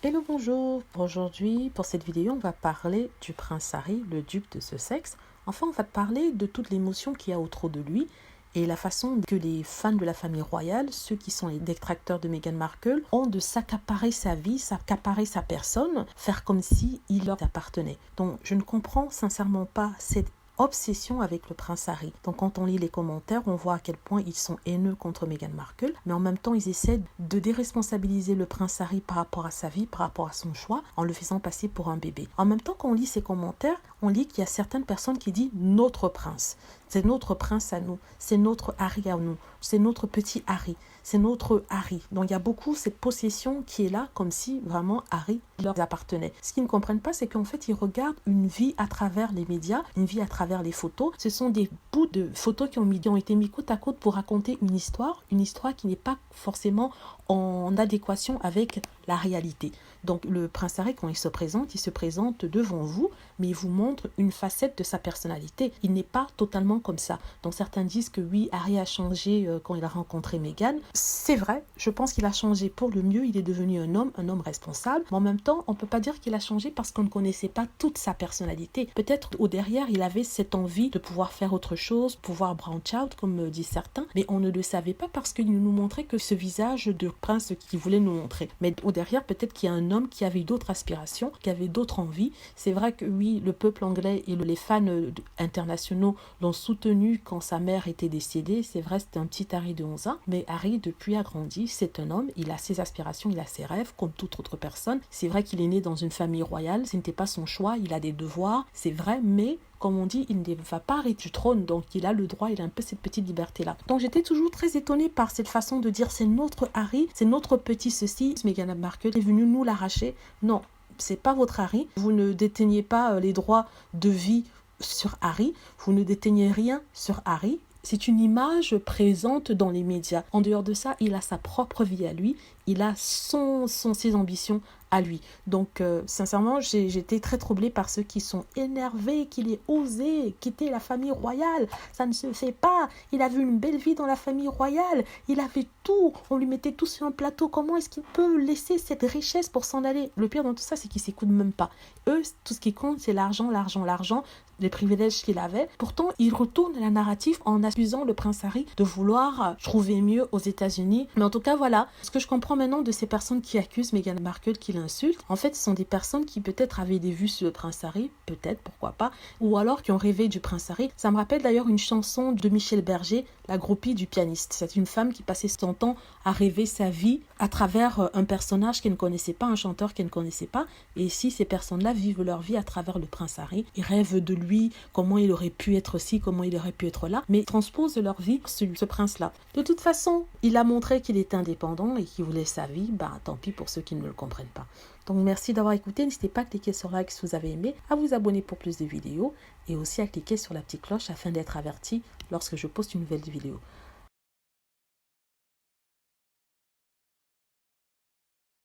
Hello, bonjour. Aujourd'hui, pour cette vidéo, on va parler du prince Harry, le duc de Sussex. Enfin, on va parler de toute l'émotion qu'il y a autour de lui et la façon que les fans de la famille royale, ceux qui sont les détracteurs de Meghan Markle, ont de s'accaparer sa vie, s'accaparer sa personne, faire comme si il leur appartenait. Donc, je ne comprends sincèrement pas cette obsession avec le prince Harry. Donc quand on lit les commentaires, on voit à quel point ils sont haineux contre Meghan Markle, mais en même temps ils essaient de déresponsabiliser le prince Harry par rapport à sa vie, par rapport à son choix, en le faisant passer pour un bébé. En même temps, quand on lit ces commentaires, on lit qu'il y a certaines personnes qui disent notre prince. C'est notre prince à nous, c'est notre Harry à nous, c'est notre petit Harry, c'est notre Harry. Donc il y a beaucoup cette possession qui est là comme si vraiment Harry leur appartenait. Ce qu'ils ne comprennent pas, c'est qu'en fait ils regardent une vie à travers les médias, une vie à travers les photos. Ce sont des bouts de photos qui ont été mis côte à côte pour raconter une histoire qui n'est pas forcément en adéquation avec la réalité. Donc le prince Harry, quand il se présente devant vous, mais il vous montre une facette de sa personnalité. Il n'est pas totalement comme ça. Donc certains disent que oui, Harry a changé quand il a rencontré Meghan. C'est vrai, je pense qu'il a changé pour le mieux. Il est devenu un homme responsable. Mais en même temps, on ne peut pas dire qu'il a changé parce qu'on ne connaissait pas toute sa personnalité. Peut-être au derrière, il avait cette envie de pouvoir faire autre chose, pouvoir branch out, comme disent certains. Mais on ne le savait pas parce qu'il ne nous montrait que ce visage de prince qu'il voulait nous montrer. Mais au derrière, peut-être qu'il y a un homme qui avait d'autres aspirations, qui avait d'autres envies. C'est vrai que oui, le peuple anglais et les fans internationaux l'ont soutenu quand sa mère était décédée. C'est vrai, c'était un petit Harry de 11 ans. Mais Harry, depuis, a grandi. C'est un homme. Il a ses aspirations, il a ses rêves, comme toute autre personne. C'est vrai qu'il est né dans une famille royale. Ce n'était pas son choix. Il a des devoirs. C'est vrai, mais comme on dit, il ne va pas arrêter du trône, donc il a le droit, il a un peu cette petite liberté-là. Donc j'étais toujours très étonnée par cette façon de dire c'est notre Harry, c'est notre petit ceci. Meghan Markle est venue nous l'arracher. Non, c'est pas votre Harry. Vous ne déteniez pas les droits de vie sur Harry. Vous ne déteniez rien sur Harry. C'est une image présente dans les médias. En dehors de ça, il a sa propre vie à lui. Il a ses ambitions à lui. Donc, sincèrement, j'étais très troublée par ceux qui sont énervés, qu'il ait osé quitter la famille royale. Ça ne se fait pas. Il avait une belle vie dans la famille royale. Il avait tout. On lui mettait tout sur un plateau. Comment est-ce qu'il peut laisser cette richesse pour s'en aller? Le pire dans tout ça, c'est qu'ils ne s'écoutent même pas. Eux, tout ce qui compte, c'est l'argent, les privilèges qu'il avait. Pourtant, il retourne la narrative en accusant le prince Harry de vouloir trouver mieux aux États-Unis. Mais en tout cas, voilà. Ce que je comprends maintenant de ces personnes qui accusent Meghan Markle, qui l'insultent, en fait, ce sont des personnes qui peut-être avaient des vues sur le prince Harry, peut-être, pourquoi pas, ou alors qui ont rêvé du prince Harry. Ça me rappelle d'ailleurs une chanson de Michel Berger, La groupie du pianiste. C'est une femme qui passait son temps à rêver sa vie à travers un personnage qu'elle ne connaissait pas, un chanteur qu'elle ne connaissait pas. Et ici, ces personnes-là vivent leur vie à travers le prince Harry. Ils rêvent de lui, comment il aurait pu être ci, comment il aurait pu être là, mais transposent leur vie sur ce prince-là. De toute façon, il a montré qu'il était indépendant et qu'il voulait sa vie. Tant pis pour ceux qui ne le comprennent pas. Donc merci d'avoir écouté. N'hésitez pas à cliquer sur like si vous avez aimé, à vous abonner pour plus de vidéos et aussi à cliquer sur la petite cloche afin d'être averti lorsque je poste une nouvelle vidéo.